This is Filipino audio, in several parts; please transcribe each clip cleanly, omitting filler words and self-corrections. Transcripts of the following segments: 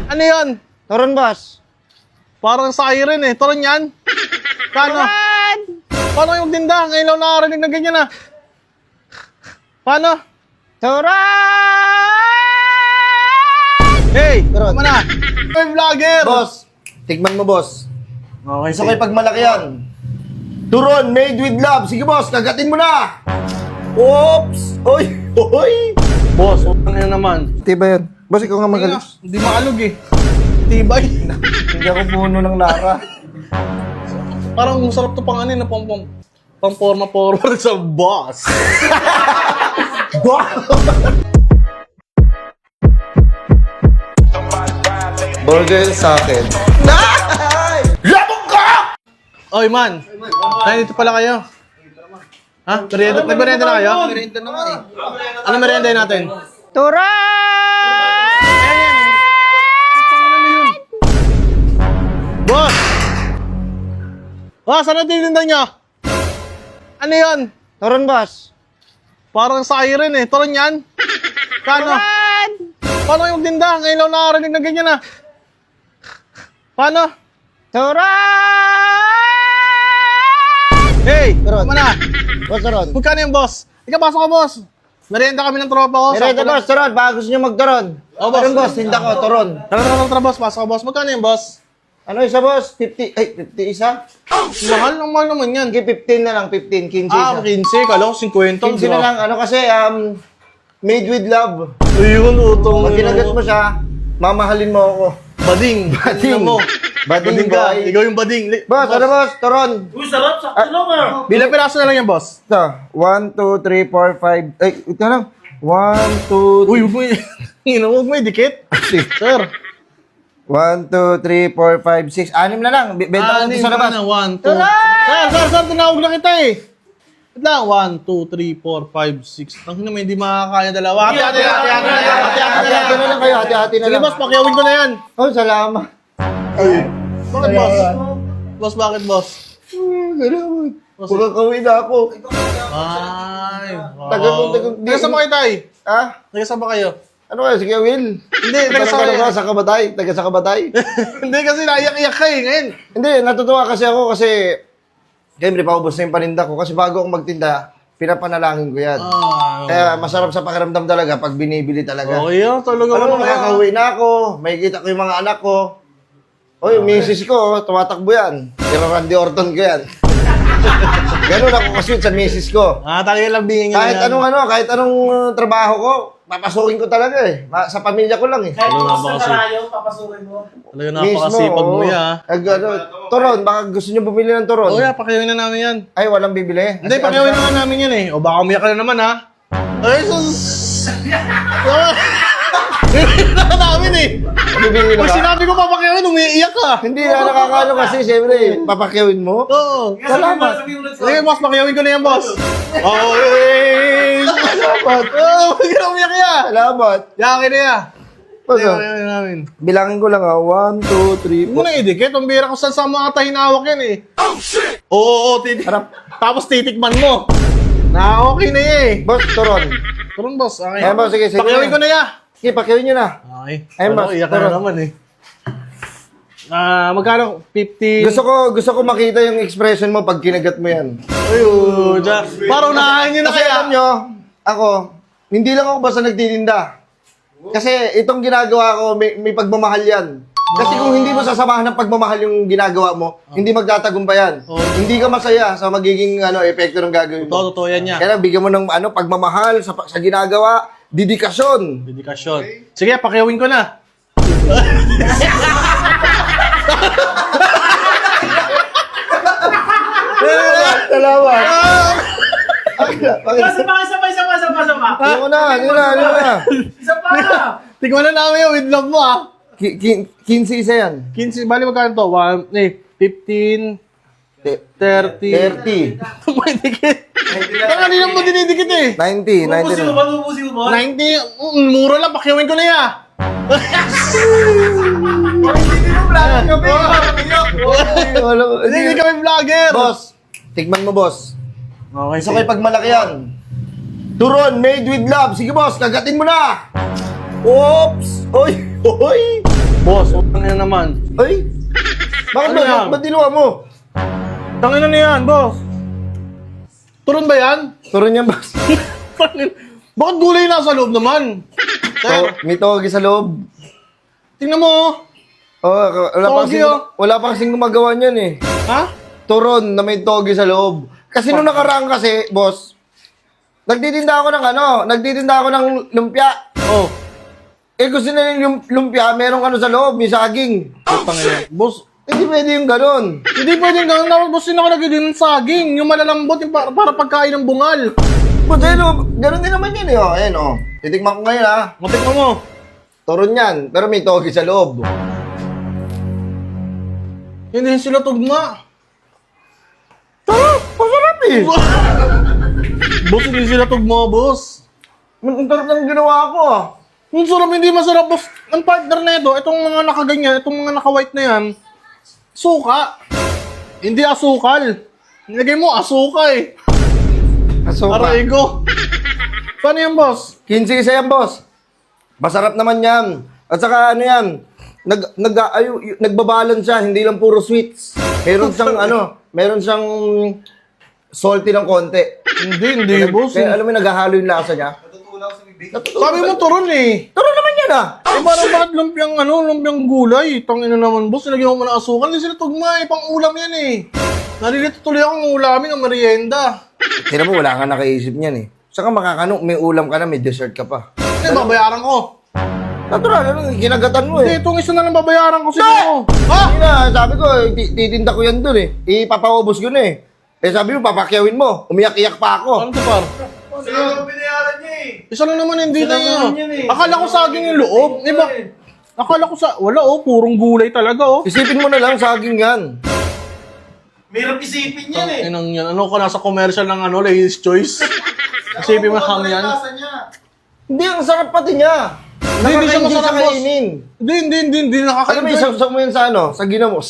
Ano yun? Toron, boss. Parang siren eh. Toron yan? Paano? Paano yung tinda? Ngayon lang nakarinig na ganyan ah. Paano? Toron! Hey! Toron. Tama na! Hey, vlogger! Boss, tikman mo, boss. Okay, Gusto ko yung pagmalaki yan. Turon, made with love. Sige, boss, kagatin mo na. Oops! Oy! Oy! Boss, utang na naman. Tiba yan. Boss, ikaw nga magalis. Hindi makalog eh. Tibay. Hindi ako puno ng Lara. Parang masarap to pang ano na pang forma forward sa boss. Burger sa akin. Labog ka! Oy man, nandito pala kayo. Ha? Merienda? Nag-merienda na kayo? Merienda naman eh. Ano merienda natin? Turon! Boss! Boss, ano tininda nyo? Ano yun? Turon, boss. Parang siren eh. Toron yan? Paano? Paano yung tinda? Ngayon lang nakarinig na ganyan ah. Paano? Turon! Hey! Toron. Tama na! Boss, Turon. Magkano yung boss? Ika, pasok ka boss. Merienda kami ng tropa ko. Merienda, boss, Turon. Baka gusto nyo mag-turon. Oh, boss. Turon, boss. Tinda ko, Turon. Tara, boss. Pasok ka boss. Magkano yung boss? Ano isa, boss? 50, ay, 50 isa? Mahal naman yan. Sige, 15 na lang, 15, 15 Ah, isa. 15. Kala ko 50. 15 na lang, ano kasi, made with love. Ayun, utong. Pag kinagat mo siya, mamahalin mo ako. Bading. Bading. Tingnan mo. Bading ka. boy. Ikaw yung bading. Boss, ano boss? Turon. Uy, sarap! Sakto lang ah! Bilang piraso na lang yan, boss. Ito, 1, 2, 3, 4, 5, ay, ito lang. 1, 2, Uy, huwag mo huwag mo idikit. Sir. 1, 2, 3, 4, 5, 6, 6 na lang. Benta ko lang ito sa labas. 1, 2. Sir, tinawag lang kita eh. Wait lang, 1, 2, 3, 4, 5, 6. Ang hina, hindi makakaya dalawa. Hati-hati Hati-hati na lang kayo, hati-hati na Sige, lang. boss, pakyawin ko na yan. Oh, salamat. Bakit, boss? Boss, bakit, boss? Salamat. Pagkakawin na ako. Ay. Tagal. Taga saan ba kayo, tay? Ha? Taga saan ba kayo? Ano kayo? Sige, Will. Hindi, taga saan kayo? Sa Kabatay. Taga sa Kabatay. Hindi kasi naiyak-iyak ka eh, ngayon. Hindi, natutuwa kasi ako kasi siyempre, paubos na yung paninda ko. Kasi bago ako magtinda, pinapanalangin ko yan. Kaya masarap sa pakiramdam talaga pag binibili talaga. Okay yun, talaga Alam mo, naman. makakauwi na ako. May kita ko yung mga anak ko. O, yung misis ko, tumatakbo yan. Pero Randy Orton ko yan. Ganun ako kasi sa misis ko. Talaga lambingin nyo Kahit yan. kahit anong trabaho ko, papasukin ko talaga eh. Sa pamilya ko lang eh. Kahit Ano bukas nga ba na kasi? karayo, papasukin mo. Talaga napakasipag mo oo. yan. Turon, baka gusto nyo bumili ng turon. Oh, yeah, pakyawin na namin yan. Ay, walang bibili. Hindi, pakyawin na namin yan eh. O baka umiyak ka na naman ha. Ay, sus! Bibili na namin eh. Bibili na Pag ba? sinabi ko papakyawin, umiiyak ka. Hindi na nakakano kasi, siyempre, papakyawin mo. Oo. Salamat. Sige, boss, pakyawin ko na yan, boss. Okay. Salamat. Oo, huwag ka na umiyak yan. Salamat. Yakin na yan. Basta, Pakyawin na namin. bilangin ko lang 1, 2, 3, Huwag mo na idikit. Ang bira ko sa mga tahinawak yan eh. Oo, titik. Tapos titikman mo. Na okay na yan eh. Boss, turon. Turun, boss. Okay. Ayan, boss, sige, sige. Pakyawin ko na yan. Sige, pakyawin nyo na. Okay. Ayun, boss. Iyak ka na Turun. naman eh. Magkano? 50? Gusto ko makita yung expression mo pag kinagat mo yan. Ayun, parang unahin nyo na Kasi kaya. alam nyo, ako, hindi lang ako basta nagtitinda. Kasi itong ginagawa ko, may pagmamahal yan. Kasi kung hindi mo sasamahan ng pagmamahal yung ginagawa mo, hindi magtatagumpay yan. Hindi ka masaya sa magiging epekto ng gagawin mo. Totoo yan niya. Kaya bigyan mo ng pagmamahal sa ginagawa, dedikasyon. Dedikasyon. Sige, pakyawin ko na. Salamat. Isa pa. Ano na. Isa pa! Tingnan na namin yung with love mo ah. 15 isa yan. 15, bali magkano to? 15, 30. 30. May dikit. Baka hindi mo dinidikit eh. 90. Ubusin mo ba? Ubusin mo ba? 90, mura lang, pakyawin ko na yan. Hindi kami vlogger. Boss, tikman mo, boss. Okay, Gusto ko yung pagmalaki yan. Turon, made with love. Sige, boss, kagatin mo na. Oops! Oy! Oy! Boss, utang ina naman. Ay! Bakit Ano yan? Ba't dinuwa mo? Tangina na yan, boss. Turon ba yan? Turon yan, boss. Bakit gulay na sa loob naman? Sir, May togi sa loob. tingnan mo. Oh, Togi, wala pa kasing gumagawa niyan eh. Ha? Turon na may togi sa loob. Kasi nung nakaraan kasi, boss, nagtitinda ako ng lumpia. Oh. Eh gusto nila yung lumpia, merong ano sa loob, may saging. Tangina. Boss, Hindi pwede yung ganun. hindi pwedeng gano'n. Dapat boss, nakalagay din ng saging. Yung malalambot, yung para pagkain ng bungal. But ano, ganun din naman yun eh. Oh. Ayan oh. Titikman ko ngayon ha. Matikman mo. Turon yan, pero may togi sa loob. Hindi sila tugma. Sarap! Masarap eh! Boss, hindi sila tugma, boss. Ang sarap ng ginawa ko ah. Yung sarap, hindi masarap, boss. Ang partner na ito, itong mga nakaganyan, itong mga naka-white na yan, suka. Hindi asukal. Nilagay mo asuka eh. Asuka. Aray ko. Paano yan, boss? 15 isa yan, boss. Masarap naman yan. At saka ano yan, nagbabalance siya, hindi lang puro sweets. Meron siyang meron siyang salty ng konti. Hindi, boss. Kaya alam mo, naghahalo yung lasa niya. Natutunaw sa bibig. Sabi mo turon eh. Turo naman yan ah! Eh, parang bakit lumpiang gulay? Tangina naman, boss. Nilagyan mo na asukal. Hindi sila tugma eh. Pang ulam yan eh. Nalilito tuloy akong ulamin ng merienda. Tira mo, wala kang nakaisip niyan eh. Saka may ulam ka na, may dessert ka pa. Hindi, babayaran ko. Natural, ginagatan mo Hindi, eh. itong isa na lang babayaran ko siguro. Ha? Hindi na, sabi ko, titinda ko yan dun eh. Ipapaubos ko na eh. Eh sabi mo, papakyawin mo. Umiyak-iyak pa ako. Ano to, par? Sino yung binayaran niya eh? Isa lang naman hindi na naman yun. yan eh. Akala ko saging yung loob. Diba? Akala ko wala oh, purong gulay talaga oh. Isipin mo na lang, saging yan. Mahirap isipin yan eh. Inang yan. Ano ka nasa commercial ng Ladies Choice? Isipin mo hang yan. Hindi, ang sarap pati niya. Hindi siya Nakakaingin masarap, sa boss. kainin. Hindi Alam mo, nakaka-enjoy. isawsaw mo yan sa sa ginamos.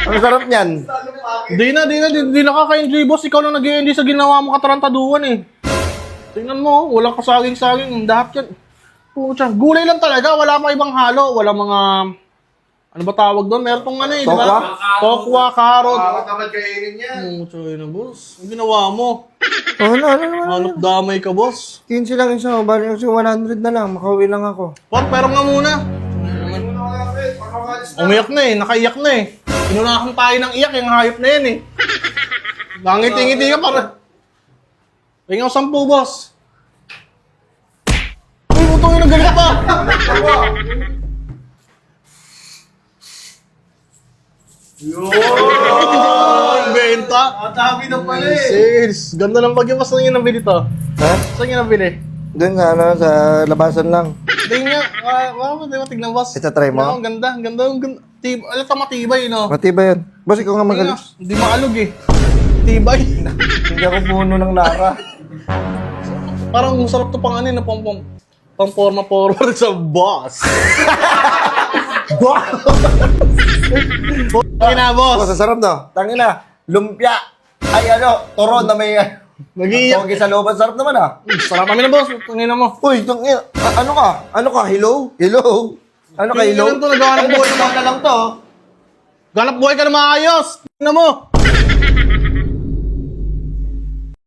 Ang sarap niyan. Di nakaka-enjoy, boss. Ikaw lang nag-i-enjoy sa ginawa mo katarantaduhan eh. Tingnan mo, walang kasaging-saging. Dapat yan. Pucha, gulay lang talaga. Wala pa ibang halo. Wala mga... Ano ba tawag doon? Meron tong ano eh, di Tokwa? ba? Tokwa, karot. Tamad kainin yan. Pucha, yun na, boss. Ang ginawa mo. Ano naman. Hanap damay ka, boss. 15 lang isa, bali kasi 100 na lang, makauwi lang ako. Par, pero nga muna. Umiyak na eh, nakaiyak na eh. Inunahan tayo ng iyak, yung hayop na yan eh. Nangiti-ngiti ka para. Tingnan ko 10, boss. Uy, buto yung nagalit pa. Yun! Benta. Dami na pala eh. Sales. Ganda ng bagyo. Mas saan yung nabili to? Ha? Saan yung nabili? Doon sa labasan lang. Tingnan nga. Tignan, boss. Ito, try mo? Ang ganda. Ang ganda. Alam ka matibay, no? Matibay yan. Boss, ikaw nga magaling. Hindi maalog eh. Tibay. Hindi ako puno ng nara. Parang masarap to pang ano na pang forma forward sa boss. Boss! Tangina, Boss, boss. ang sarap no? Tangina, lumpia. Ay turon na may Nag-iiyak. togi sa loob. Ang sarap naman ah. Sarap kami na, boss. Tangina mo. Uy, tangina. Ano ka? Ano ka? Hello? Hello? Ano ka? Tingnan Hello? to, naghahanap buhay na lang to. Ganap buhay ka na maayos. Tingnan mo.